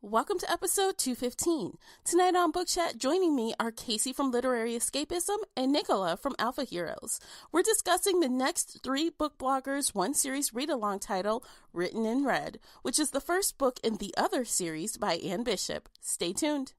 Welcome to episode 215. Tonight on Book Chat, joining me are Casey from Literary Escapism and Nicola from Alpha Heroes. We're discussing the next 3 book bloggers, one series read-along title, Written in Red, which is the first book in the other series by Anne Bishop. Stay tuned.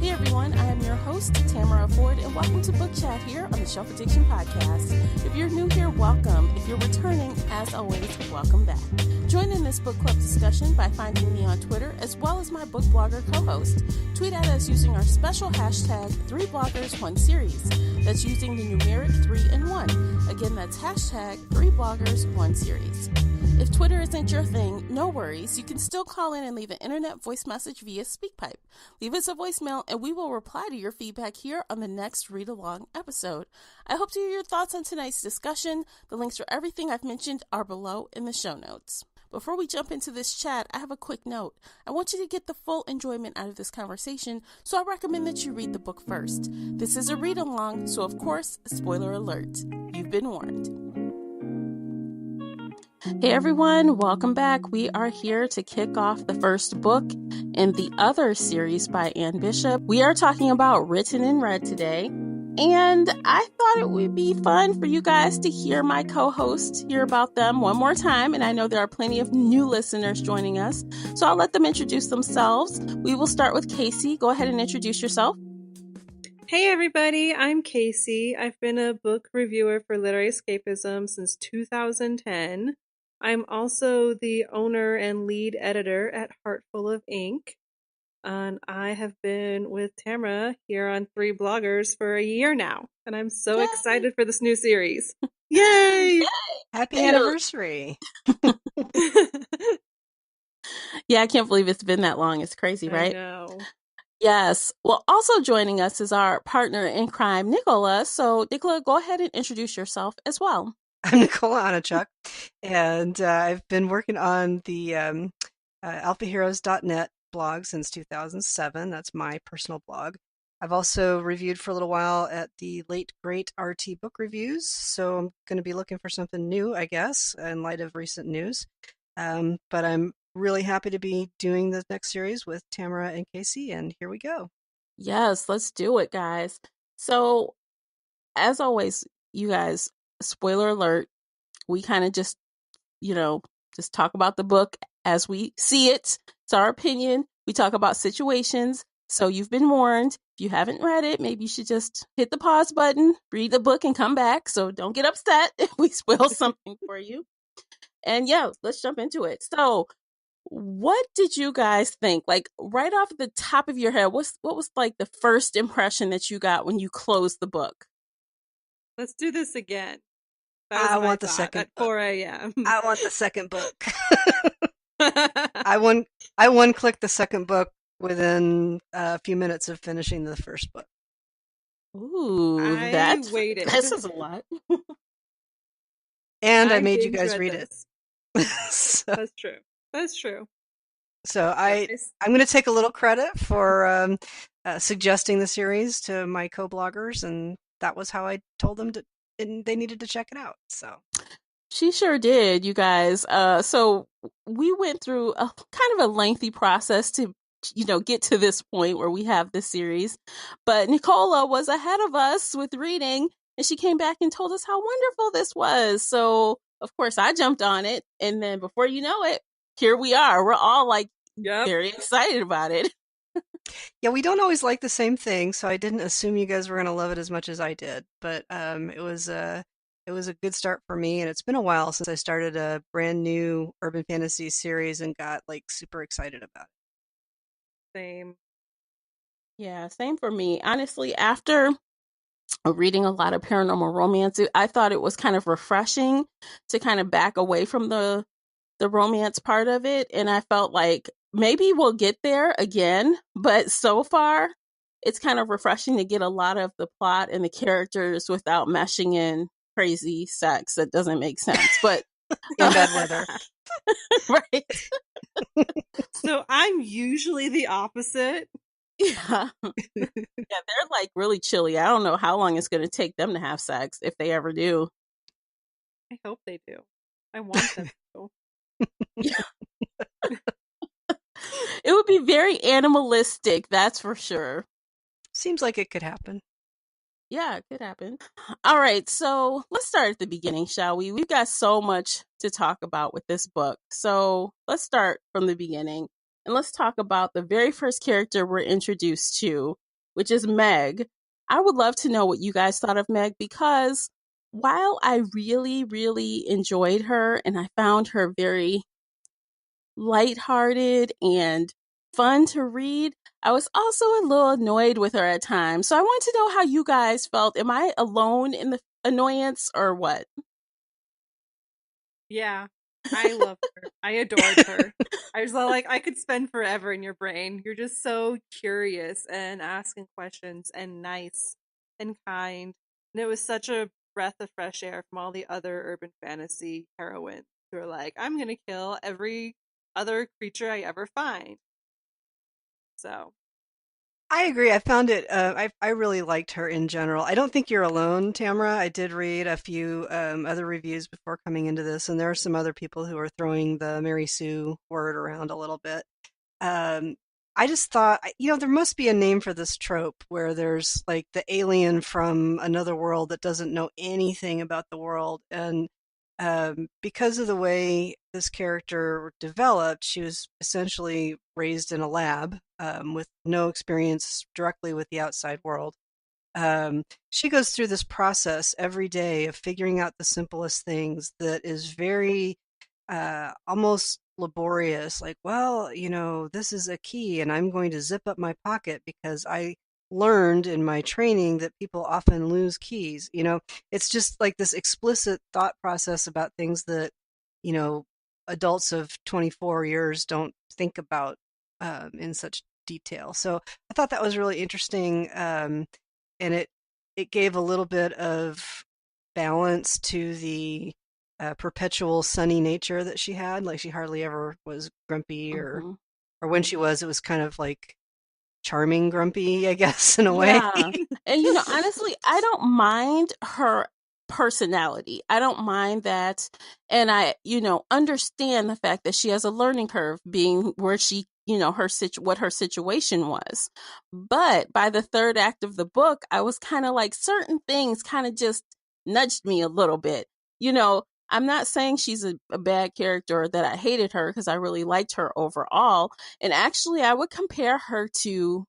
Hey everyone, I am your host, Tamara Ford, and welcome to Book Chat here on the Shelf Addiction Podcast. If you're new here, welcome. If you're returning, as always, welcome back. Join in this book club discussion by finding me on Twitter, as well as my book blogger co-host. Tweet at us using our special hashtag 3bloggers1series. That's using the numeric 3 and 1. Again, that's hashtag 3bloggers1series. If Twitter isn't your thing, no worries. You can still call in and leave an internet voice message via SpeakPipe. Leave us a voicemail and we will reply to your feedback here on the next read-along episode. I hope to hear your thoughts on tonight's discussion. The links for everything I've mentioned are below in the show notes. Before we jump into this chat, I have a quick note. I want you to get the full enjoyment out of this conversation, so I recommend that you read the book first. This is a read-along, so of course, spoiler alert. You've been warned. Hey everyone, welcome back. We are here to kick off the first book in the other series by Anne Bishop. We are talking about Written in Red today, and I thought it would be fun for you guys to hear my co-host hear about them one more time, and I know there are plenty of new listeners joining us, so I'll let them introduce themselves. We will start with Casey. Go ahead and introduce yourself. Hey everybody, I'm Casey. I've been a book reviewer for Literary Escapism since 2010. I'm also the owner and lead editor at Heartful of Ink. And I have been with Tamara here on 3 Bloggers for a year now. And I'm so excited for this new series. Yay! Happy anniversary. Yeah, I can't believe it's been that long. It's crazy, right? I know. Yes. Well, also joining us is our partner in crime, Nicola. So, Nicola, go ahead and introduce yourself as well. I'm Nicola Anichuk, and I've been working on the alphaheroes.net blog since 2007. That's my personal blog. I've also reviewed for a little while at the late great RT Book Reviews, so I'm going to be looking for something new, I guess, in light of recent news. But I'm really happy to be doing the next series with Tamara and Casey, and here we go. Yes, let's do it, guys. So, as always, you guys, spoiler alert, we kind of just talk about the book as we see it. It's our opinion. We talk about situations. So you've been warned. If you haven't read it, maybe you should just hit the pause button, read the book, and come back. So don't get upset if we spoil something for you. And yeah, let's jump into it. So what did you guys think? Like right off the top of your head, what was like the first impression that you got when you closed the book? Let's do this again. I want the second at 4 a.m. I want the second book. I one-clicked the second book within a few minutes of finishing the first book. Ooh, waited. This is a lot. And I made you guys read it. That's true. That's true. So I'm going to take a little credit for suggesting the series to my co-bloggers, and that was how I told them they needed to check it out. So she sure did, you guys. So we went through a kind of a lengthy process to, get to this point where we have this series. But Nicola was ahead of us with reading, and she came back and told us how wonderful this was. So of course I jumped on it, and then before you know it, here we are. We're all like very excited about it. Yeah, we don't always like the same thing, so I didn't assume you guys were going to love it as much as I did. But it was a good start for me, and it's been a while since I started a brand new urban fantasy series and got like super excited about it. Same. Yeah, same for me. Honestly, after reading a lot of paranormal romance, I thought it was kind of refreshing to kind of back away from the romance part of it, and I felt like maybe we'll get there again, but so far it's kind of refreshing to get a lot of the plot and the characters without meshing in crazy sex that doesn't make sense. But in bad weather. Right. So I'm usually the opposite. Yeah. Yeah, they're like really chilly. I don't know how long it's going to take them to have sex if they ever do. I hope they do. I want them to. Yeah. It would be very animalistic, that's for sure. Seems like it could happen. Yeah, it could happen. All right, so let's start at the beginning, shall we? We've got so much to talk about with this book. So let's start from the beginning and let's talk about the very first character we're introduced to, which is Meg. I would love to know what you guys thought of Meg because while I really, really enjoyed her and I found her very lighthearted and fun to read, I was also a little annoyed with her at times. So I want to know how you guys felt. Am I alone in the annoyance or what? Yeah, I loved her. I adored her. I was like, I could spend forever in your brain. You're just so curious and asking questions and nice and kind. And it was such a breath of fresh air from all the other urban fantasy heroines who are like, I'm going to kill every other creature I ever find. So, I agree. I found it. I really liked her in general. I don't think you're alone, Tamara. I did read a few other reviews before coming into this, and there are some other people who are throwing the Mary Sue word around a little bit. Um, I just thought, there must be a name for this trope where there's like the alien from another world that doesn't know anything about the world. And because of the way this character developed, she was essentially raised in a lab with no experience directly with the outside world. She goes through this process every day of figuring out the simplest things that is very almost laborious. Like, well, this is a key and I'm going to zip up my pocket because I learned in my training that people often lose keys. It's just like this explicit thought process about things that, you know, adults of 24 years don't think about in such detail. So I thought that was really interesting. And it gave a little bit of balance to the perpetual sunny nature that she had. Like she hardly ever was grumpy, or Mm-hmm. when she was, it was kind of like charming grumpy, I guess, in a way. Yeah. And honestly, I don't mind her personality. I don't mind that. And I, understand the fact that she has a learning curve being where she, what her situation was. But by the third act of the book, I was kind of like certain things kind of just nudged me a little bit. I'm not saying she's a bad character or that I hated her because I really liked her overall. And actually, I would compare her to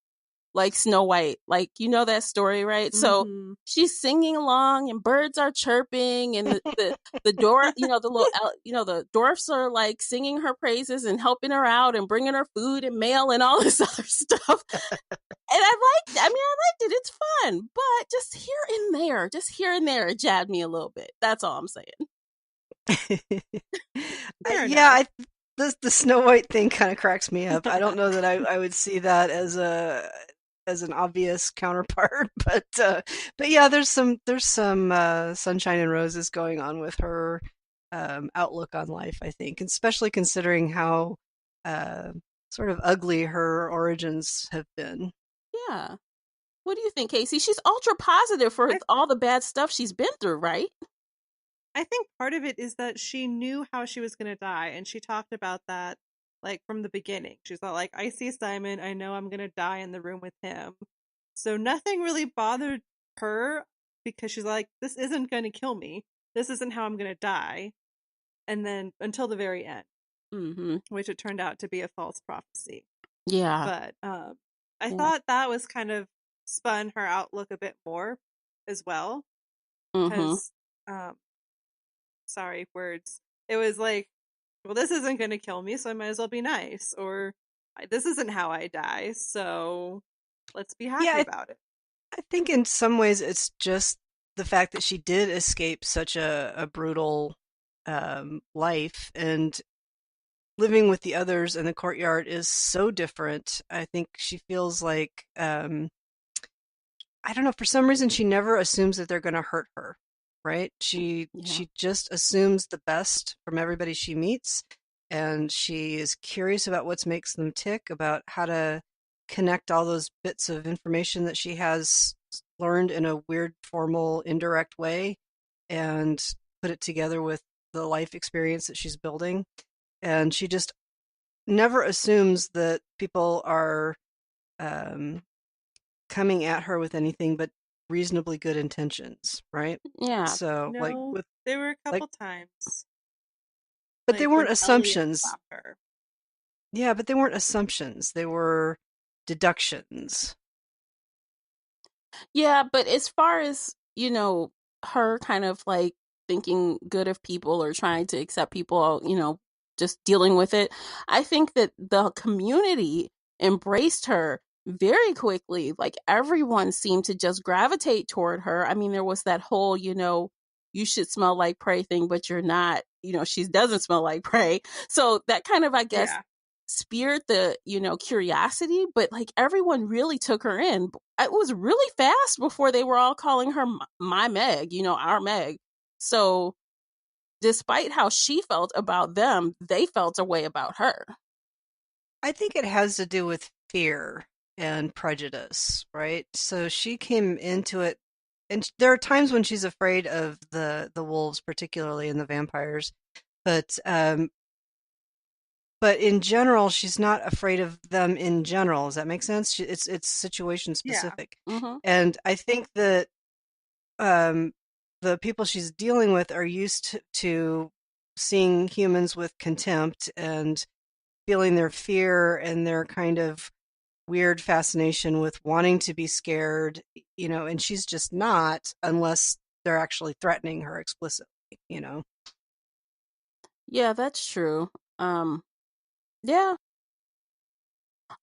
like Snow White, like that story, right? So mm-hmm. she's singing along and birds are chirping and the door, the little, the dwarfs are like singing her praises and helping her out and bringing her food and mail and all this other stuff. And I liked it. It's fun, but just here and there, it jabbed me a little bit. That's all I'm saying. Yeah, the Snow White thing kind of cracks me up. I don't know that I would see that as an obvious counterpart, but yeah, there's some sunshine and roses going on with her outlook on life, I think, especially considering how sort of ugly her origins have been. Yeah. What do you think, Casey? She's ultra positive for all the bad stuff she's been through, right? I think part of it is that she knew how she was going to die, and she talked about that like from the beginning. She's not like, I see Simon, I know I'm going to die in the room with him. So nothing really bothered her because she's like, this isn't going to kill me. This isn't how I'm going to die. And then until the very end, Mm-hmm. which it turned out to be a false prophecy. Yeah. But I thought that was kind of spun her outlook a bit more as well. Mm-hmm. Because sorry, words. It was like, well, this isn't going to kill me, so I might as well be nice. Or this isn't how I die, so let's be happy about it. I think in some ways it's just the fact that she did escape such a brutal life, and living with the others in the courtyard is so different. I think she feels like, I don't know, for some reason she never assumes that they're going to hurt her, right? She just assumes the best from everybody she meets, and she is curious about what makes them tick, about how to connect all those bits of information that she has learned in a weird, formal, indirect way and put it together with the life experience that she's building. And she just never assumes that people are um, coming at her with anything but reasonably good intentions, right? Yeah. So, No, there were a like, couple times, but they like weren't rebellious assumptions. about her. Yeah, but they weren't assumptions. They were deductions. Yeah, but as far as, her kind of like thinking good of people or trying to accept people, just dealing with it, I think that the community embraced her very quickly. Like everyone seemed to just gravitate toward her. I mean, there was that whole, you should smell like prey thing, but you're not, she doesn't smell like prey. So that kind of, I guess, Yeah. speared the, curiosity, but like everyone really took her in. It was really fast before they were all calling her my Meg, our Meg. So despite how she felt about them, they felt a way about her. I think it has to do with fear and prejudice, right? So she came into it, and there are times when she's afraid of the wolves, particularly, and the vampires, but but in general, she's not afraid of them in general. Does that make sense? It's situation Yeah. specific, Mm-hmm. and I think that um, the people she's dealing with are used to seeing humans with contempt and feeling their fear and their kind of weird fascination with wanting to be scared, and she's just not unless they're actually threatening her explicitly. Yeah, that's true. Yeah.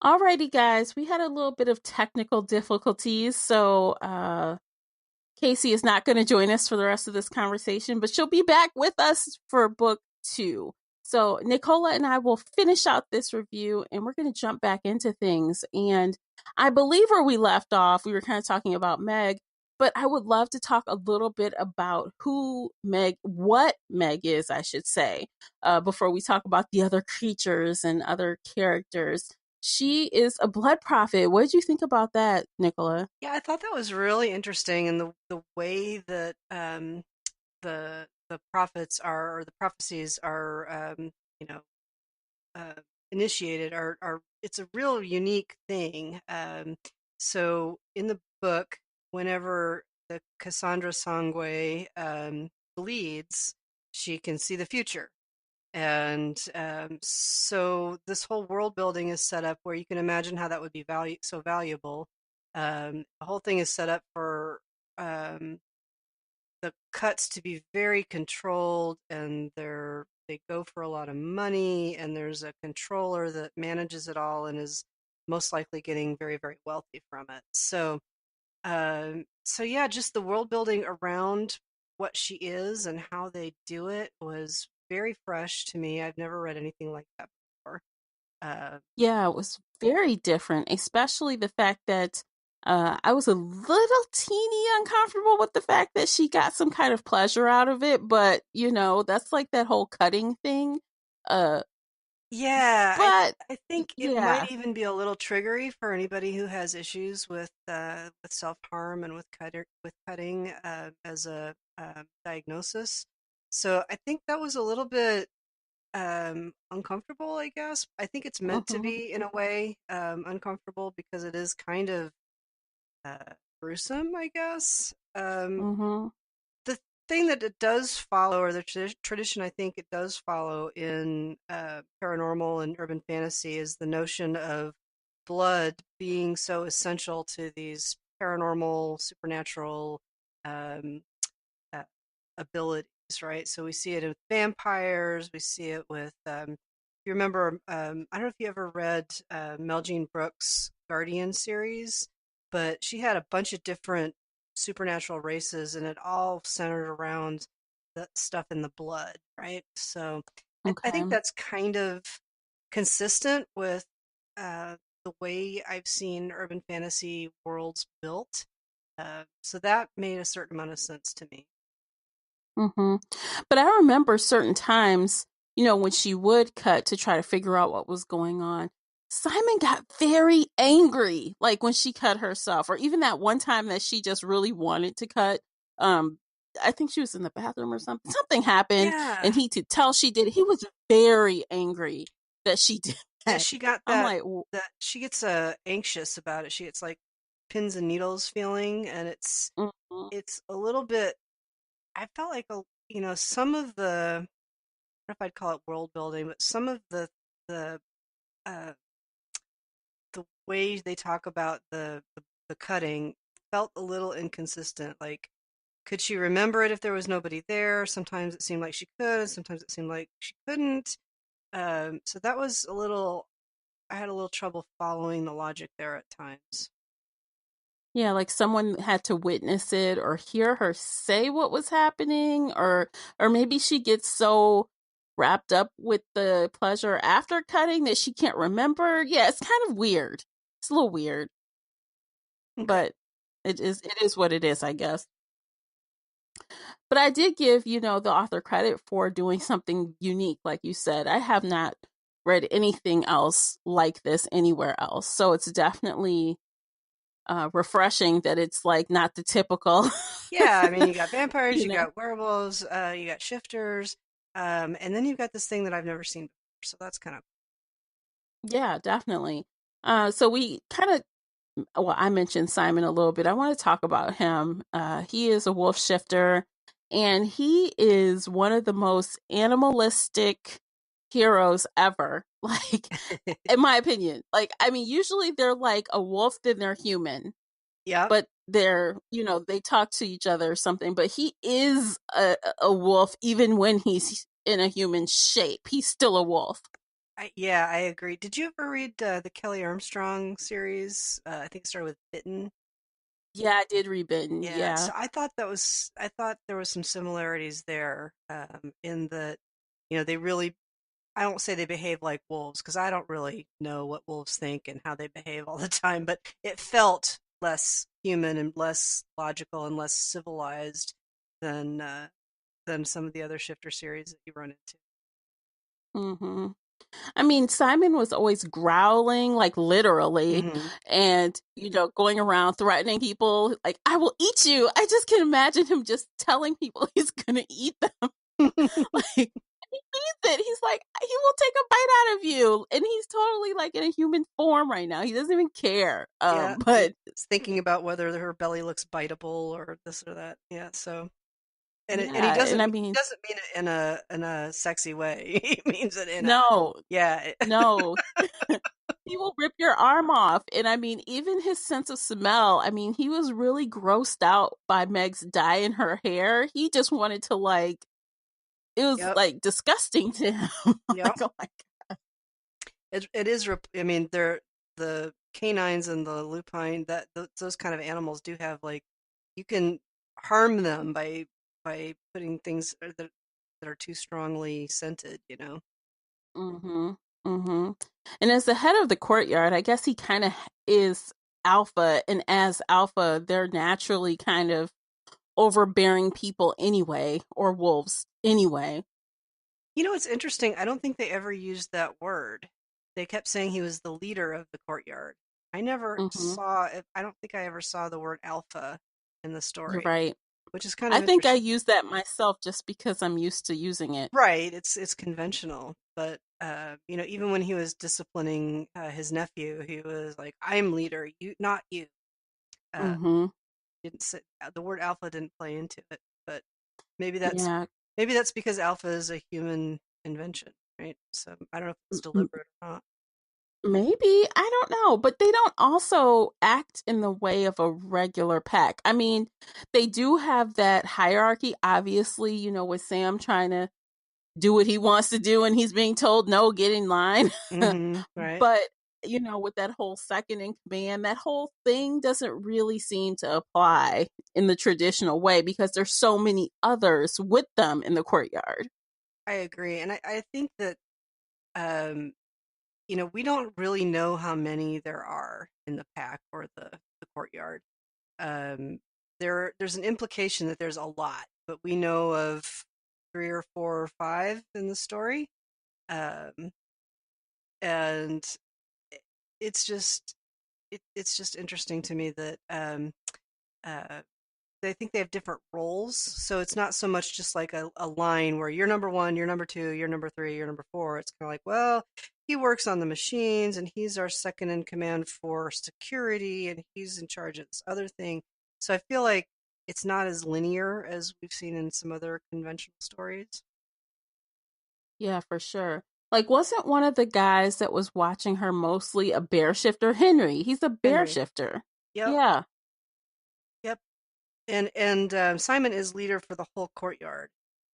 Alrighty, guys. We had a little bit of technical difficulties, so Casey is not going to join us for the rest of this conversation, but she'll be back with us for book 2. So Nicola and I will finish out this review and we're going to jump back into things. And I believe where we left off, we were kind of talking about Meg, but I would love to talk a little bit about what Meg is, I should say, before we talk about the other creatures and other characters. She is a blood prophet. What did you think about that, Nicola? Yeah, I thought that was really interesting, and the way that the prophets are, or the prophecies are, you know uh, initiated are it's a real unique thing. So in the book, whenever the Cassandra Sangwe bleeds, she can see the future. And so this whole world building is set up where you can imagine how that would be so valuable. The whole thing is set up for um, the cuts to be very controlled, and they go for a lot of money, and there's a controller that manages it all and is most likely getting very, very wealthy from it. So yeah, just the world building around what she is and how they do it was very fresh to me. I've never read anything like that before. uh, Yeah, it was very different, especially the fact that I was a little teeny uncomfortable with the fact that she got some kind of pleasure out of it, but that's like that whole cutting thing. Uh, Yeah, but I think it yeah. might even be a little triggery for anybody who has issues with self-harm and with cutting as a diagnosis. So I think that was a little bit uncomfortable, I guess. I think it's meant to Mhm. be in a way uncomfortable because it is kind of gruesome, I guess. Mhm. The thing that it does follow, or the tradition I think it does follow in paranormal and urban fantasy, is the notion of blood being so essential to these paranormal, supernatural um, uh, abilities, right? So we see it with vampires, we see it with, if you remember, I don't know if you ever read Mel Jean Brooks' Guardian series, but she had a bunch of different supernatural races, and it all centered around the stuff in the blood, right? So I Okay. think that's kind of consistent with the way I've seen urban fantasy worlds built. So that made a certain amount of sense to me. Mhm. But I remember certain times, when she would cut to try to figure out what was going on, Simon got very angry, like when she cut herself, or even that one time that she just really wanted to cut. Um, I think she was in the bathroom or something. Something happened, Yeah. and he to tell she did. He was very angry that she did Yeah, that. she got I'm that like, that she gets anxious about it. She gets like pins and needles feeling, and mhm. it's a little bit. I felt like some of the, I don't know if I'd call it world building, but some of the uh the way they talk about the cutting felt a little inconsistent. Like, could she remember it if there was nobody there? Sometimes it seemed like she could, sometimes it seemed like she couldn't. So that was a little. I had a little trouble following the logic there at times. Yeah, like someone had to witness it or hear her say what was happening, or maybe she gets so wrapped up with the pleasure after cutting that she can't remember. Yeah, it's kind of weird. It's a little weird, Okay. but it is what it is, I guess. But I did give, the author credit for doing something unique, like you said. I have not read anything else like this anywhere else. So it's definitely refreshing that it's like not the typical. Yeah, I mean, you got vampires, you you know got werewolves, you got shifters, and then you've got this thing that I've never seen before. So that's kind of Yeah, definitely. So we kind of, well, I mentioned Simon a little bit. I want to talk about him. He is a wolf shifter, and he is one of the most animalistic heroes ever. Like, in my opinion, like, I mean, usually they're like a wolf, then they're human, Yep. but they talk to each other or something. But he is a wolf, even when he's in a human shape. He's still a wolf. Yeah, I agree. Did you ever read the Kelly Armstrong series? I think it started with Bitten. Yeah, I did read Bitten. Yeah, Yeah. so I thought there was some similarities there, in that, they really, I don't say they behave like wolves because I don't really know what wolves think and how they behave all the time, but it felt less human and less logical and less civilized than some of the other shifter series that you run into. hmm I mean, Simon was always growling, like literally, Hmm. and going around threatening people, like "I will eat you." I just can imagine him just telling people he's gonna eat them. Like he means it. He's like, he will take a bite out of you, and he's totally like in a human form right now. He doesn't even care. Yeah, and But it's thinking about whether her belly looks biteable or this or that. Yeah, so and yeah, and I he mean, doesn't mean it in a sexy way. He means it in a no, yeah. no. He will rip your arm off. And I mean, even his sense of smell, I mean, he was really grossed out by Meg's dye in her hair. He just wanted to like, it was Yep. like disgusting to him. Yep. Like, oh my It is. I mean, they're the canines and the lupine. Those kind of animals do have like you can harm them by putting things that are too strongly scented. You know. God. Mm-hmm. And as the head of the courtyard, I guess he kind of is alpha. And as alpha, they're naturally kind of overbearing people anyway, or wolves anyway. You know, it's interesting. I don't think they ever used that word. They kept saying he was the leader of the courtyard. I never Mm-hmm. saw it. I don't think I ever saw the word alpha in the You're story, right. which is kind I of think I interesting. use that myself just because I'm used to using it. Right, it's conventional, but even when he was disciplining his nephew, he was like, "I'm leader, you not you." Uh, Mm-hmm. didn't say, the word alpha didn't play into it, but maybe that's Yeah. maybe that's because alpha is a human invention, right? So I don't know if it's deliberate or not. Maybe, I don't know, but they don't also act in the way of a regular pack. I mean, they do have that hierarchy, obviously, with Sam trying to do what he wants to do and he's being told, no, get in line. Right. But, with that whole second in command, that whole thing doesn't really seem to apply in the traditional way because there's so many others with them in the courtyard. I agree, and I think that um, we don't really know how many there are in the pack or the courtyard. Um, there's an implication that there's a lot, but we know of three or four or five in the story. Um, and it's just interesting to me that uh, they think they have different roles. So it's not so much just like a line where you're number one, you're number two, you're number three, you're number four. It's kind of like, well, he works on the machines and he's our second in command for security and he's in charge of this other thing. So I feel like it's not as linear as we've seen in some other conventional stories. Yeah, for sure. Like, wasn't one of the guys that was watching her mostly a bear shifter? Henry. He's a bear Henry. shifter. Yep. Yeah. Yep. And Simon is leader for the whole courtyard,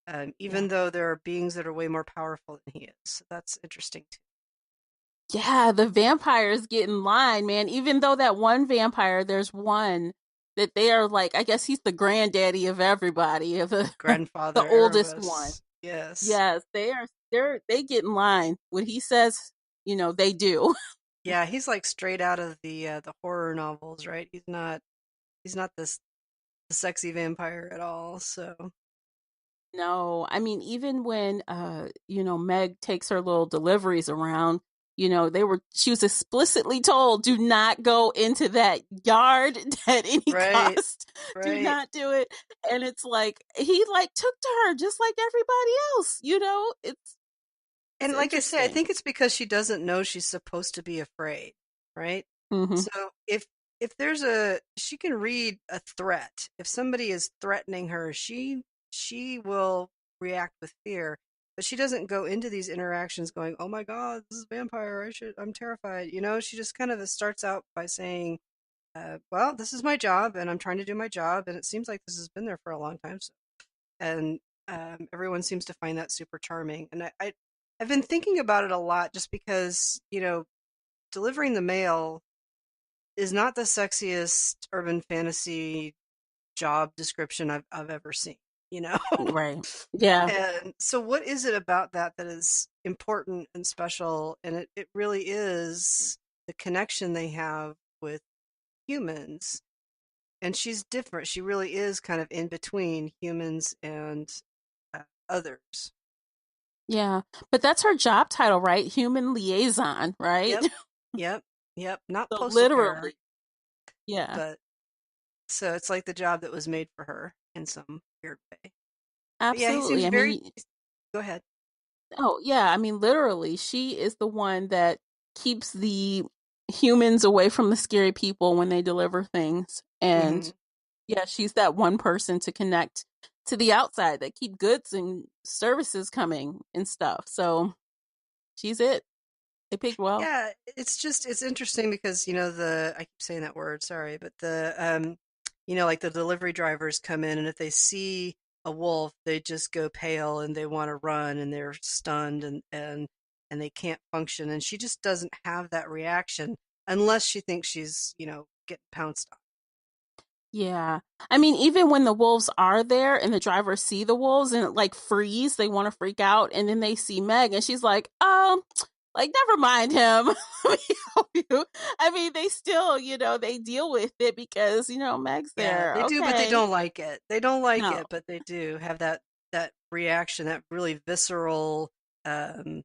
Yeah. even though there are beings that are way more powerful than he is. So that's interesting too. Yeah, the vampires get in line, man. Even though that one vampire, there's one that they are like, I guess he's the granddaddy of everybody, of the Grandfather oldest one. Erebus. Yes. Yes, they get in line. What he says, they do. Yeah, he's like straight out of the horror novels, right? He's not this the sexy vampire at all. So No, I mean, even when Meg takes her little deliveries around, she was explicitly told, do not go into that yard at any right, cost. Do right. not do it. And it's like he like took to her just like everybody else, it's And like I say, I interesting. think it's because she doesn't know she's supposed to be afraid, right? Hmm. So if she can read a threat. If somebody is threatening her, she will react with fear. But she doesn't go into these interactions going, "Oh my God, this is a vampire. I'm terrified." She just kind of starts out by saying, "Well, this is my job, and I'm trying to do my job, and it seems like this has been there for a long time." So, and everyone seems to find that super charming. And I've been thinking about it a lot, just because delivering the mail is not the sexiest urban fantasy job description I've ever seen, you know? Right. Yeah. And so what is it about that is important and special? And it really is the connection they have with humans. And she's different. She really is kind of in between humans and others. Yeah. But that's her job title, right? Human liaison, right? Yep, yep, yep. Not So postal carrier, literally. Yeah. but so it's like the job that was made for her in some weird way. But yeah, he seems Absolutely. I very. mean, Go ahead. oh, yeah. I mean, literally, she is the one that keeps the humans away from the scary people when they deliver things. Hmm. And yeah, she's that one person to connect to the outside that keep goods and services coming and stuff. So she's it. They picked well. Yeah, it's interesting because the I keep saying that word, sorry, but the like the delivery drivers come in and if they see a wolf, they just go pale and they want to run and they're stunned and they can't function and she just doesn't have that reaction unless she thinks she's, getting pounced on. Yeah. I mean, even when the wolves are there and the drivers see the wolves and like freeze, they want to freak out. And then they see Meg and she's like, like, never mind him. Let me help you. I mean, they still, they deal with it because, Meg's Yeah, there. they do, but they Okay. don't like it. They don't like No. it, but they do have that reaction, that really visceral. Um,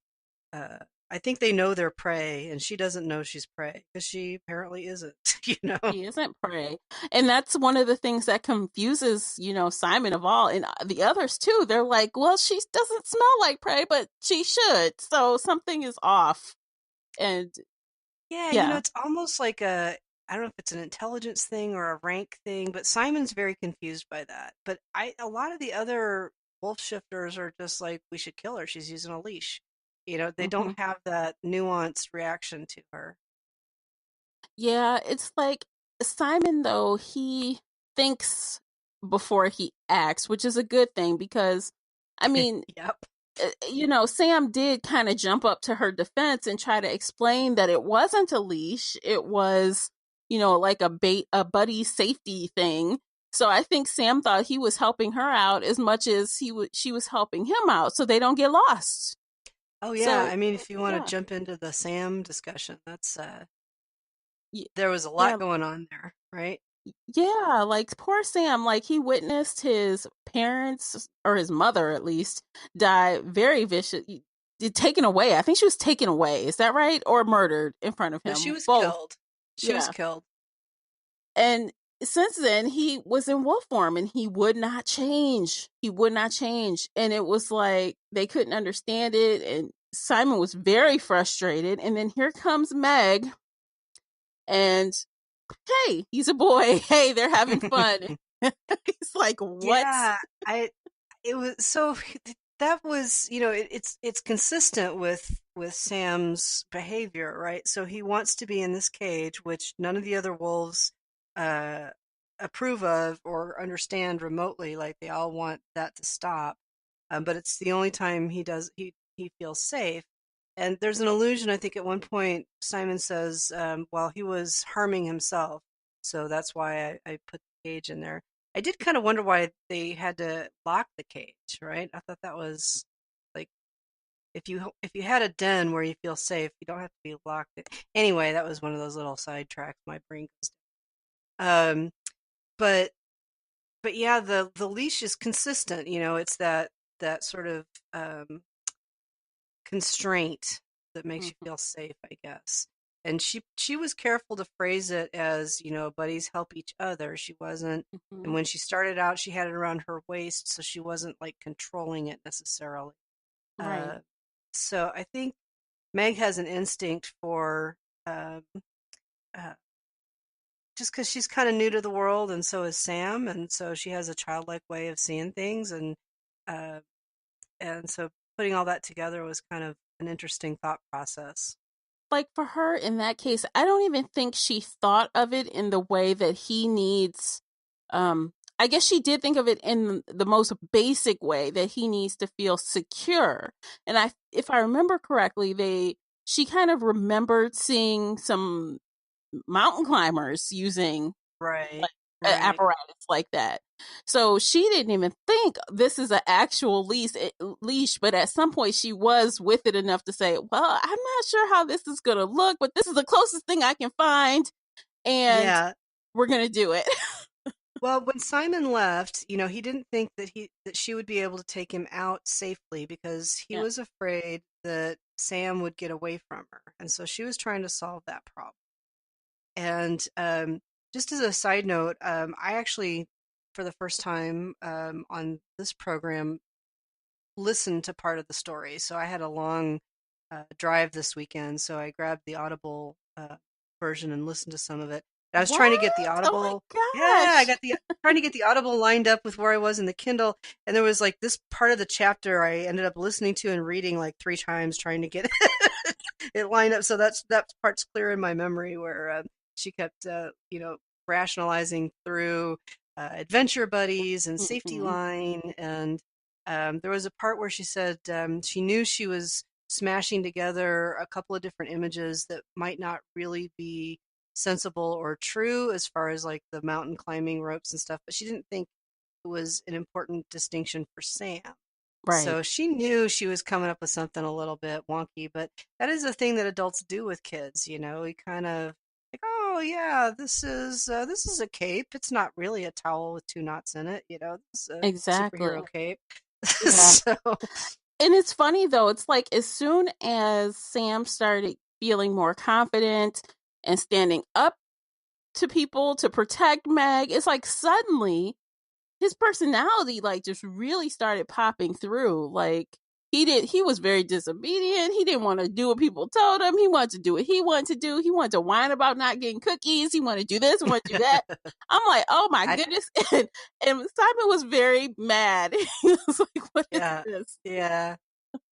uh, I think they know their prey, and she doesn't know she's prey because she apparently isn't. You know? She isn't prey. And that's one of the things that confuses, Simon of all and the others too. They're like, well, she doesn't smell like prey, but she should. So something is off. And Yeah, yeah. it's almost like I don't know if it's an intelligence thing or a rank thing, but Simon's very confused by that. But a lot of the other wolf shifters are just like, we should kill her. She's using a leash. They Hmm. don't have that nuanced reaction to her. Yeah, it's like Simon, though, he thinks before he acts, which is a good thing because, I mean, Yep. Sam did kind of jump up to her defense and try to explain that it wasn't a leash. It was, like a buddy safety thing. So I think Sam thought he was helping her out as much as she was helping him out so they don't get lost. Oh yeah, So, I mean, if you want to yeah. jump into the Sam discussion, that's y- there was a lot Yeah, going on there, right? yeah, like poor Sam, like he witnessed his parents or his mother at least die very vicious. taken away. I think she was taken away. Is that right? Or murdered in front of No, him? she was Both. killed. She was Yeah. killed. And since then, he was in wolf form and he would not change. He would not change. And it was like they couldn't understand it. And Simon was very frustrated. And then here comes Meg. And hey, he's a boy. Hey, they're having fun. He's like, what? Yeah, I it was so that was, it's consistent with Sam's behavior, right? So he wants to be in this cage, which none of the other wolves uh approve of or understand remotely. Like they all want that to stop. But it's the only time he feels safe. And there's an allusion, I think, at one point Simon says, well, he was harming himself, so that's why I put the cage in there. I did kind of wonder why they had to lock the cage, right? I thought that was like if you had a den where you feel safe, you don't have to be locked. Anyway, that was one of those little sidetracks my brain goes down. But yeah, the leash is consistent. It's that sort of constraint that makes you Mhm, feel safe, I guess. And she was careful to phrase it as, buddies help each other. She wasn't, and mhm. when she started out, she had it around her waist, so she wasn't like controlling it necessarily. Right. Uh, so I think Meg has an instinct for um, uh, just because she's kind of new to the world, and so is Sam, and so she has a childlike way of seeing things, uh, and so putting all that together was kind of an interesting thought process. Like for her in that case, I don't even think she thought of it in the way that he needs. I guess she did think of it in the most basic way that he needs to feel secure. And if I remember correctly, she kind of remembered seeing some mountain climbers using Right, like right. apparatus like that. So she didn't even think this is an actual leash, but at some point she was with it enough to say, "Well, I'm not sure how this is going to look, but this is the closest thing I can find, and Yeah. we're going to do it." Well, when Simon left, he didn't think that she would be able to take him out safely because he Yeah. was afraid that Sam would get away from her. And so she was trying to solve that problem. And just as a side note, I actually, for the first time on this program, listened to part of the story. So I had a long drive this weekend, so I grabbed the Audible version and listened to some of it. And I was trying to get the What? Oh my Audible. Yeah, I gosh. got the trying to get the Audible lined up with where I was in the Kindle, and there was like this part of the chapter I ended up listening to and reading like 3 times, trying to get it lined up. So that part's clear in my memory where she kept, rationalizing through adventure buddies and safety Mhm. line, and there was a part where she said she knew she was smashing together a couple of different images that might not really be sensible or true as far as like the mountain climbing ropes and stuff, but she didn't think it was an important distinction for Sam. Right. So she knew she was coming up with something a little bit wonky, but that is a thing that adults do with kids. We kind of like, oh yeah, this is a cape. It's not really a towel with 2 knots in it. This is a Exactly. superhero cape. Yeah. So And it's funny though, it's like as soon as Sam started feeling more confident and standing up to people to protect Meg, it's like suddenly his personality like just really started popping through. Like he was very disobedient. He didn't want to do what people told him. He wanted to do what he wanted to do. He wanted to whine about not getting cookies. He wanted to do this, want to do that. I'm like, oh my I goodness. And Simon was very mad. He was like, what is yeah, this? yeah.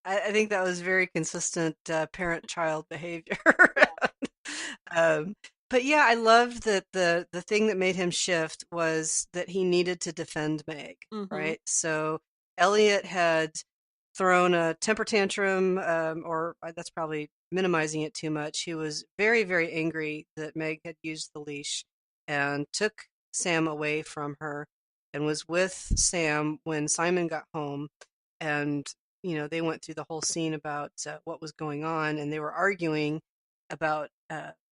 I think that was very consistent parent-child behavior. Yeah. Um, but yeah, I loved that the thing that made him shift was that he needed to defend Meg, Mm-hmm. right? So Elliot had thrown a temper tantrum, or that's probably minimizing it too much. He was very, very angry that Meg had used the leash and took Sam away from her and was with Sam when Simon got home. And, they went through the whole scene about what was going on, and they were arguing about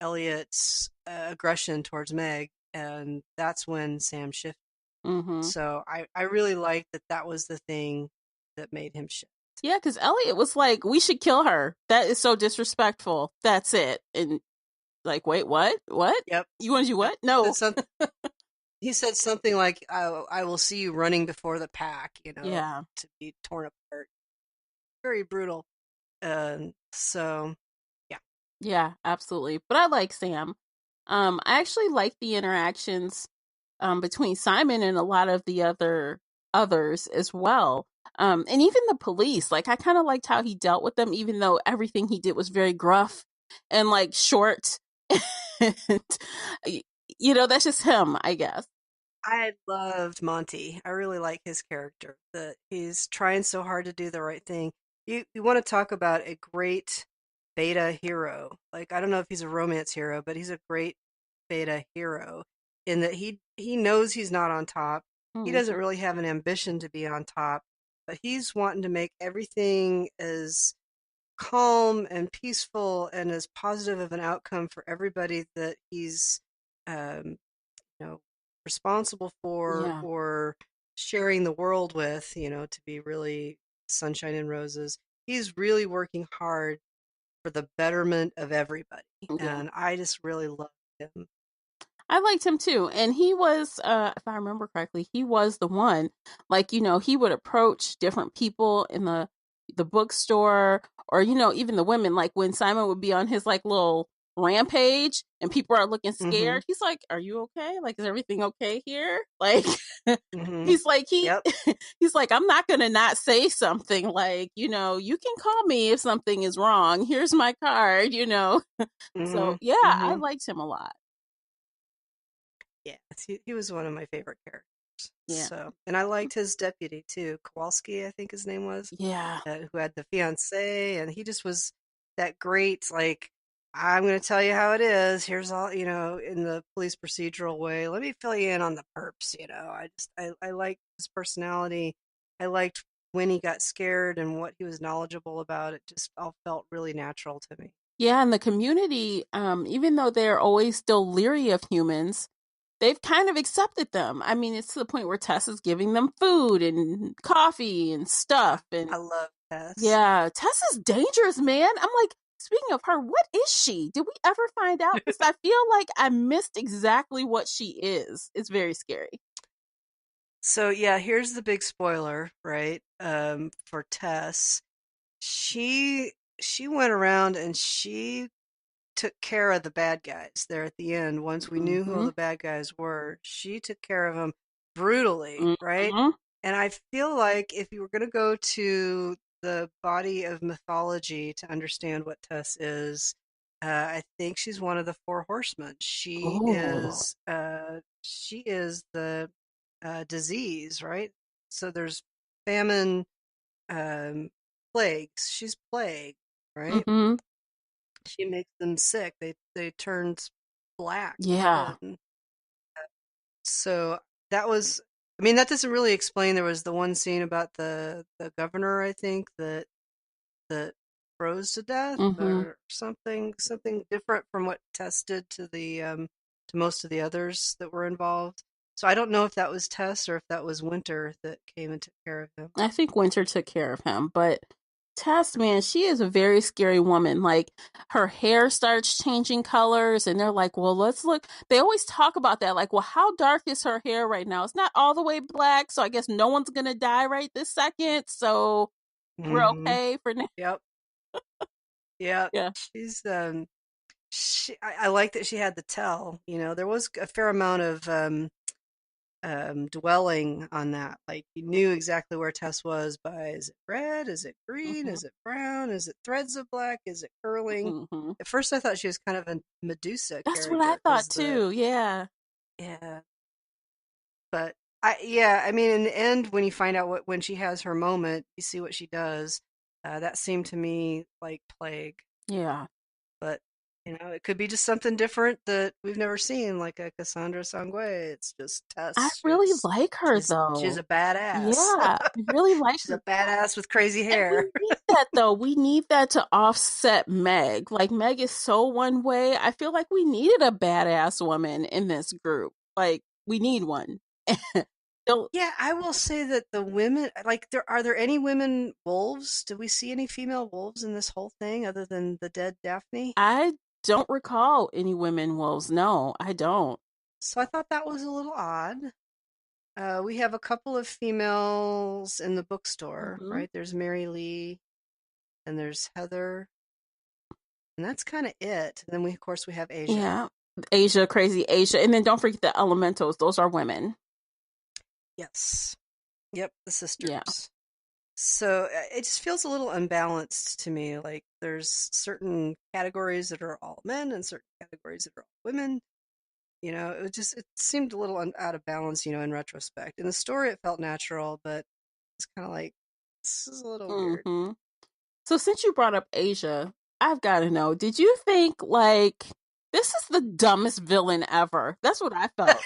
Elliot's aggression towards Meg, and that's when Sam shifted. Mm-hmm. So I really liked that that was the thing that made him shift. Yeah, because Elliot was like, we should kill her. That is so disrespectful. That's it. And like, wait, what? What? Yep. You want to do Yep. what? No. He said something like, I will see you running before the pack, Yeah. to be torn apart. Very brutal. So, yeah. Yeah, absolutely. But I like Sam. I actually like the interactions between Simon and a lot of the others as well. And even the police, like I kind of liked how he dealt with them, even though everything he did was very gruff and like short. And, that's just him, I guess. I loved Monty. I really like his character. That he's trying so hard to do the right thing. You want to talk about a great beta hero. Like, I don't know if he's a romance hero, but he's a great beta hero in that he knows he's not on top. He Mm, doesn't really have an ambition to be on top, but he's wanting to make everything as calm and peaceful and as positive of an outcome for everybody that he's um, responsible for yeah, or sharing the world with, to be really sunshine and roses. He's really working hard for the betterment of everybody. yeah. And I just really love him. I liked him too. And he was, if I remember correctly, he was the one, like, he would approach different people in the bookstore or, even the women, like when Simon would be on his like little rampage and people are looking Hmm. scared. He's like, are you okay? Like, is everything okay here? Like, Hmm. he's like, Yep. he's like, I'm not going to not say something like, you can call me if something is wrong. Here's my card. Hmm. So yeah, I Hmm. liked him a lot. Yeah, he was one of my favorite characters. Yeah. So, and I liked his deputy too, Kowalski, I think his name was, Yeah. who had the fiance, and he just was that great, like, I'm going to tell you how it is. Here's all, in the police procedural way. Let me fill you in on the perps. I liked his personality. I liked when he got scared and what he was knowledgeable about. It just all felt really natural to me. Yeah, and the community, even though they're always still leery of humans, they've kind of accepted them. I mean, it's to the point where Tess is giving them food and coffee and stuff. And I love Tess. yeah, Tess is dangerous, man. I'm like, speaking of her, what is she? Did we ever find out? Because I feel like I missed exactly what she is. It's very scary. So yeah, here's the big spoiler, right? For Tess, she went around and she took care of the bad guys there at the end. Once we knew who Mm-hmm. the bad guys were, she took care of them brutally, right? Mm-hmm. And I feel like if you were going to go to the body of mythology to understand what Tess is, I think she's one of the four horsemen. Oh. She is the disease, right? So there's famine, plagues. She's plague, right? Mm-hmm. She makes them sick. They turn black, Yeah. and so that was. I mean, that doesn't really explain. There was the one scene about the governor, I think, that froze to death Mm-hmm. or something different from what Tess did to most of the others that were involved. So I don't know if that was Tess or if that was Winter that came and took care of him. I think Winter took care of him, but Tess, man, she is a very scary woman. Like her hair starts changing colors, and they're like, "Well, let's look." They always talk about that, like, "Well, how dark is her hair right now? It's not all the way black, so I guess no one's gonna die right this second. So we're Hmm. okay for now." Yep. Yeah. Yeah. I like that she had the tell. There was a fair amount of dwelling on that. Like, you knew exactly where Tess was by, is it red? Is it green? Hmm. Is it brown? Is it threads of black? Is it curling? Hmm. At first, I thought she was kind of a Medusa That's what I character thought because too. Yeah. yeah, but yeah, I mean, in the end, when you find out when she has her moment, you see what she does. That seemed to me like plague. Yeah. But it could be just something different that we've never seen, like a Cassandra Sangwe. It's just I Tess. really like her She's though. a badass. Yeah, I really like She's her. a badass with crazy And we hair. need that though. We need that to offset Meg. Like Meg is so one way. I feel like we needed a badass woman in this group. Like we need one. Don't Yeah, I will say that the women, like, are there any women wolves? Did we see any female wolves in this whole thing other than the dead Daphne? I don't recall any women wolves. No, I don't. So I thought that was a little odd. We have a couple of females in the bookstore, Hmm. right? There's Mary Lee and there's Heather, and that's kind of it. And then of course, we have Asia. Yeah. Asia, crazy Asia. And then don't forget the elementals. Those are women. Yes. Yep, the Yeah. sisters. So it just feels a little unbalanced to me. Like there's certain categories that are all men and certain categories that are all women. It seemed a little out of balance, in retrospect. In the story, it felt natural, but it's kind of like, this is a little weird. Hmm. So since you brought up Asia, I've got to know, did you think like this is the dumbest villain ever? That's what I felt.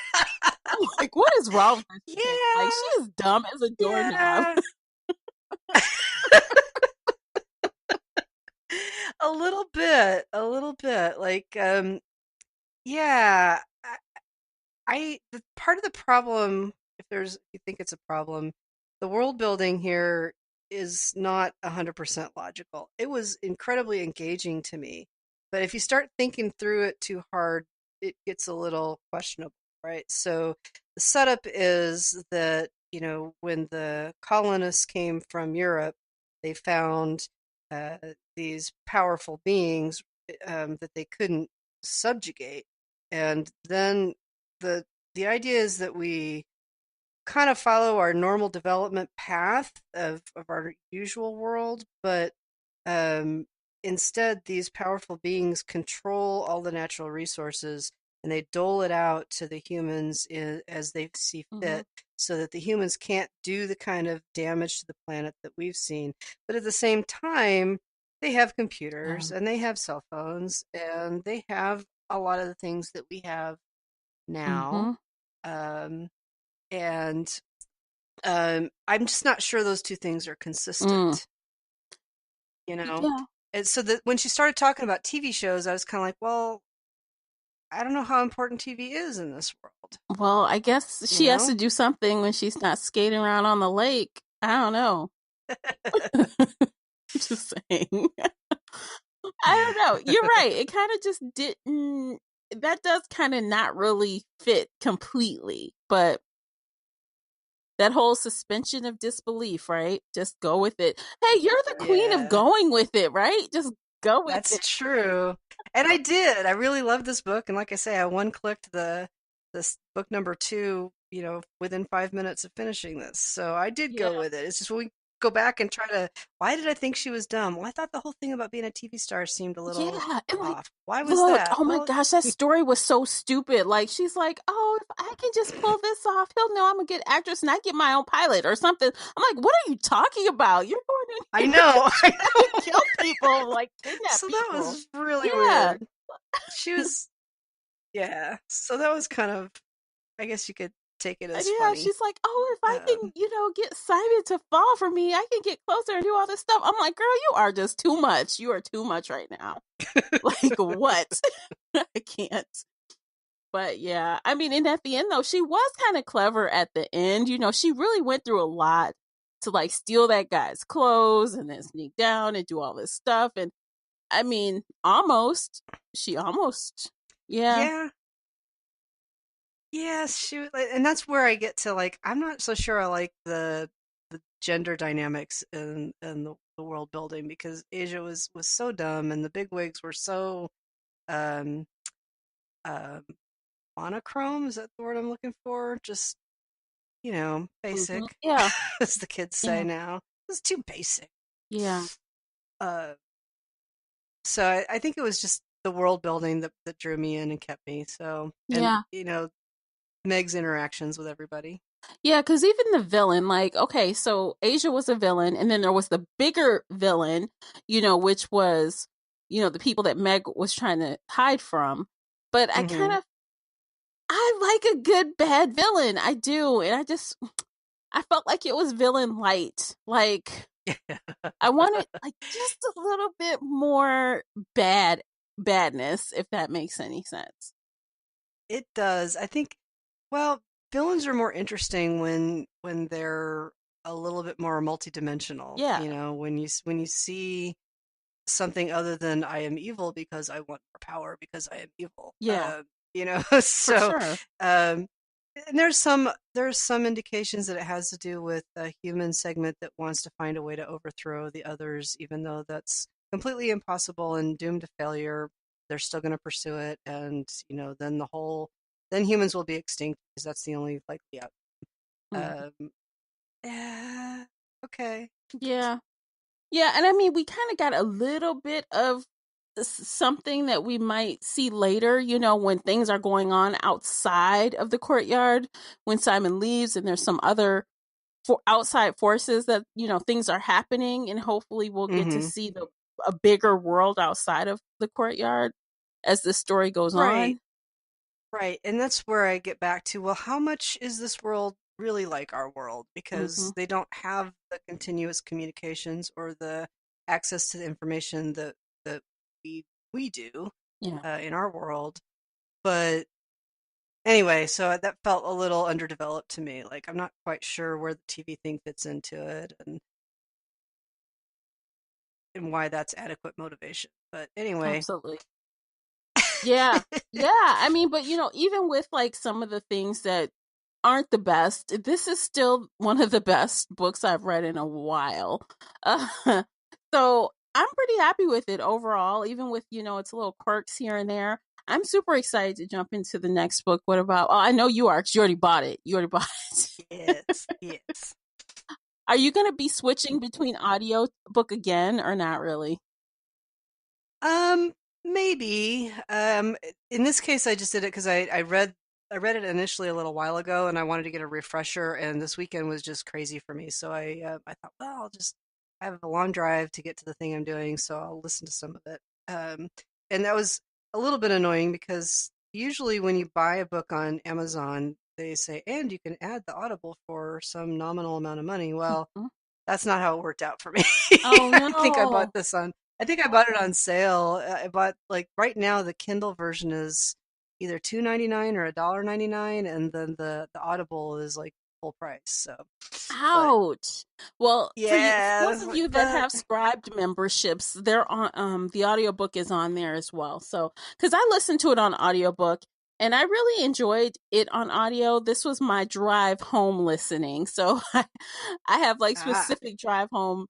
I'm like, what is wrong with this chick? Like, Yeah, she is dumb as a doorknob. yeah. A little bit. Like, yeah. The part of the problem, if you think it's a problem, the world building here is not 100% logical. It was incredibly engaging to me, but if you start thinking through it too hard, it gets a little questionable, right? So the setup is that, when the colonists came from Europe, they found uh, these powerful beings that they couldn't subjugate. And then the the idea is that we kind of follow our normal development path of our usual world, but um, instead these powerful beings control all the natural resources and they dole it out to the humans as they see Hmm. fit so that the humans can't do the kind of damage to the planet that we've seen. But at the same time, they have Yeah. computers and they have cell phones and they have a lot of the things that we have now. Hmm. Um, and I'm just not sure those two things are Mm. consistent, you know? Yeah. And so that when she started talking about TV shows, I was kind of like, well, I don't know how important TV is in this world, Well, I guess you she has to know? do something when she's not skating around on the lake. I don't know. Just saying. I don't know. You're right. It kind of just didn't. That does kind of not really fit completely, but that whole suspension of disbelief, right? Just go with it. Hey, you're the queen of Yeah, going with it, right? Just go with that's it. true. And I did. I really loved this book. And like I say, I one clicked this book number two, within 5 minutes of finishing this. So I did Yeah. go with it. It's just when we go back and try to, why did I think she was dumb? Well, I thought the whole thing about being a TV star seemed a little Yeah. And like, off. Why was look, that? oh my Well, gosh, that story was so stupid. Like, she's like, oh, if I can just pull this off, he'll know I'm a good actress and I get my own pilot or something. I'm like, what are you talking about? You're going I in here know. trying to kill people, like kidnap So that people. was really Yeah. weird. She was, yeah. So that was kind of, I guess you could take it as Yeah, funny. she's like, oh, if I can, Um, get Simon to fall for me, I can get closer and do all this stuff. I'm like, girl, you are just too much. You are too much right now. Like, what? I can't. But yeah, I mean, and at the end though, she was kind of clever at the end. She really went through a lot to like steal that guy's clothes and then sneak down and do all this stuff. And I mean, she almost, yeah. yeah, yes, and that's where I get to like, I'm not so sure I like the gender dynamics in the world building because Asia was so dumb and the bigwigs were so um um monochrome. Is that the word I'm looking for? Just Hmm. basic, Yeah. as the kids say Yeah. now. It's too basic. Yeah. Uh, so I think it was just the world building that drew me in and kept me. So, and Yeah. Meg's interactions with everybody. Yeah, because even the villain, like, okay, so Asia was a villain, and then there was the bigger villain, which was, the people that Meg was trying to hide from. But Hmm. I like a good bad villain. I do. And I felt like it was villain light. Like, I wanted, like, just a little bit more badness, if that makes any sense. It does. I think. Well, villains are more interesting when they're a little bit more multidimensional. Yeah. You know, when you see something other than I am evil because I want more power because I am evil. Yeah, You know, for so sure. um, and there's some indications that it has to do with a human segment that wants to find a way to overthrow the others, even though that's completely impossible and doomed to failure. They're still going to pursue it, and you know, then humans will be extinct because that's the only likely Mhm. outcome. Yeah, okay. Yeah. Yeah, and I mean, we kind of got a little bit of something that we might see later, when things are going on outside of the courtyard, when Simon leaves and there's some other outside forces that, things are happening, and hopefully we'll get to Mm-hmm. see a bigger world outside of the courtyard as the story goes Right. on. Right. And that's where I get back to, well, how much is this world really like our world? Hmm. Because they don't have the continuous communications or the access to the information that we do Yeah, in our world. But anyway, so that felt a little underdeveloped to me. Like I'm not quite sure where the TV thing fits into it and why that's adequate motivation. But anyway. absolutely. Yeah. Yeah. I mean, but even with like some of the things that aren't the best, this is still one of the best books I've read in a while. Uh, so I'm pretty happy with it overall, even with, its little quirks here and there. I'm super excited to jump into the next book. What about, I know you are, because you already bought it. You already bought it. Yes, yes. Are you going to be switching between audio book again or not really? Um, Maybe. In this case, I just did it because I read it initially a little while ago, and I wanted to get a refresher. And this weekend was just crazy for me, so I thought, well, I have a long drive to get to the thing I'm doing, so I'll listen to some of it. And that was a little bit annoying because usually when you buy a book on Amazon, they say, and you can add the Audible for some nominal amount of money. Well, Mhm. that's not how it worked out for me. Oh, I no. this on I think I bought it on sale. I bought like right now the Kindle version is either $2.99 or $1.99, and then the Audible is like full price. So, but Ouch. Well, for yeah, those of you that have Scribed memberships, they're on the audiobook is on there as well. So, cuz I listened to it on audiobook and I really enjoyed it on audio. This was my drive home listening. So, I have like ah, specific drive home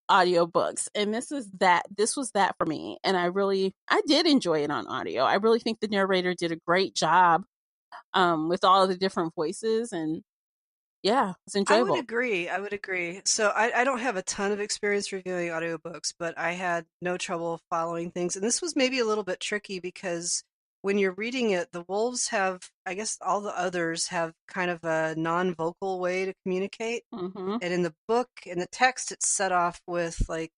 audiobooks, and this was that for me, and I did enjoy it on audio. I really think the narrator did a great job with all of the different voices, and yeah, it's I would enjoyable. agree. I would agree. So I don't have a ton of experience reviewing audiobooks, but I had no trouble following things. And this was maybe a little bit tricky because when you're reading it, the wolves have, I guess all the others have kind of a non-vocal way to communicate. Mhm. And in the book, in the text, it's set off with like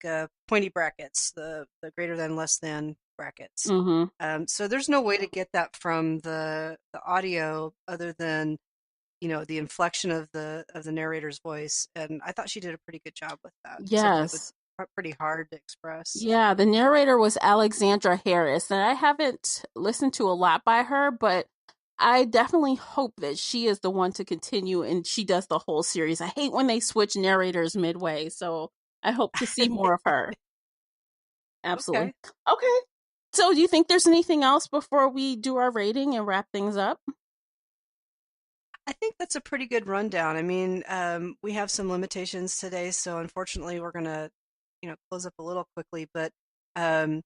pointy brackets, the greater than, less than brackets. Mhm. So there's no way to get that from the audio other than the inflection of the narrator's voice, and I thought she did a pretty good job with that. Something that was Yes. pretty hard to express. Yeah, the narrator was Alexandra Harris, and I haven't listened to a lot by her, but I definitely hope that she is the one to continue and she does the whole series. I hate when they switch narrators midway, so I hope to see more of her. Absolutely. Okay. Okay. So, do you think there's anything else before we do our rating and wrap things up? I think that's a pretty good rundown. I mean, we have some limitations today, so unfortunately, we're gonna, close up a little quickly. But um,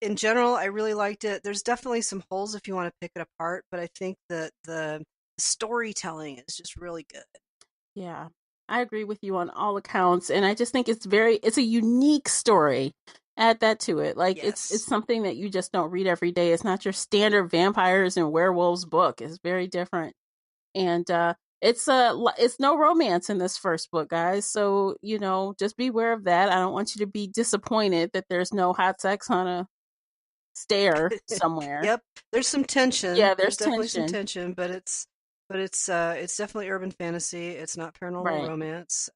in general, I really liked it. There's definitely some holes if you want to pick it apart, but I think that the storytelling is just really good. Yeah, I agree with you on all accounts, and I just think it's a unique story. Add that to it. Like it's Yes. something that you just don't read every day. It's not your standard vampires and werewolves book. It's very different. And it's no romance in this first book, guys. So, just be aware of that. I don't want you to be disappointed that there's no hot sex on a stair somewhere. Yep, there's some tension. Yeah, There's there's definitely some tension. tension, but it's definitely urban fantasy. It's not paranormal Right. romance.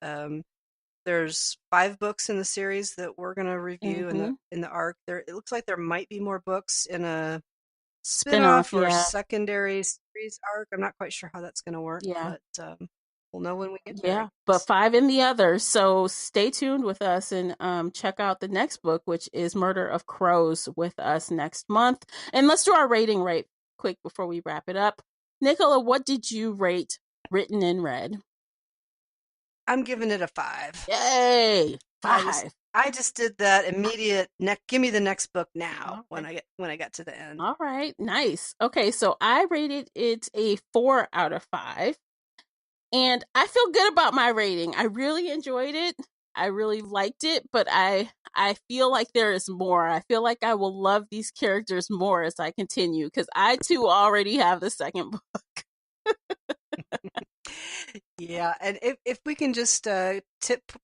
There's 5 books in the series that we're gonna review in the Mhm. arc. It looks like there might be more books in a Spin-off, spin-off or yeah. secondary series arc. I'm not quite sure how that's going to work, Yeah. but we'll know when we get there. Yeah, but 5 in the others. So stay tuned with us and check out the next book, which is Murder of Crows, with us next month. And let's do our rating right quick before we wrap it up. Nicola, what did you rate Written in Red? I'm giving it a 5. Yay! 5. I just did that immediate give me the next book now when I got to the end. All right, nice. Okay, so I rated it a 4 out of 5. And I feel good about my rating. I really enjoyed it. I really liked it, but I feel like there is more. I feel like I will love these characters more as I continue, because I too already have the second book. Yeah, and if we can just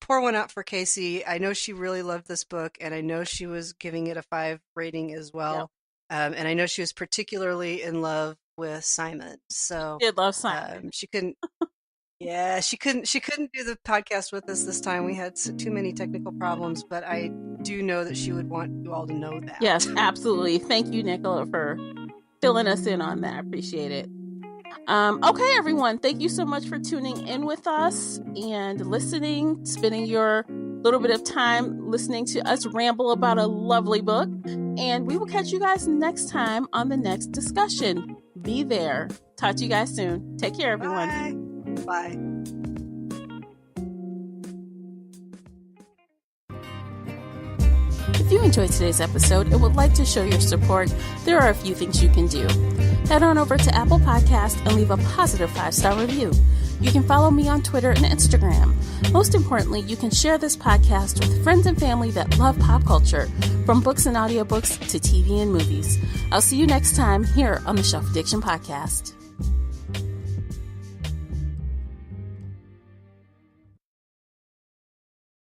pour one out for Casey. I know she really loved this book, and I know she was giving it a 5 rating as well. Yep. And I know she was particularly in love with Simon. So she did love Simon. She couldn't. Yeah, she couldn't do the podcast with us this time. We had too many technical problems, but I do know that she would want you all to know that. Yes, absolutely. Thank you, Nicola, for filling us in on that. I appreciate it. Okay, everyone. Thank you so much for tuning in with us and listening, spending your little bit of time listening to us ramble about a lovely book. And we will catch you guys next time on the next discussion. Be there. Talk to you guys soon. Take care, everyone. Bye. Bye. If you enjoyed today's episode and would like to show your support, there are a few things you can do. Head on over to Apple Podcasts and leave a positive 5-star review. You can follow me on Twitter and Instagram. Most importantly, you can share this podcast with friends and family that love pop culture, from books and audiobooks to TV and movies. I'll see you next time here on the Shelf Addiction Podcast.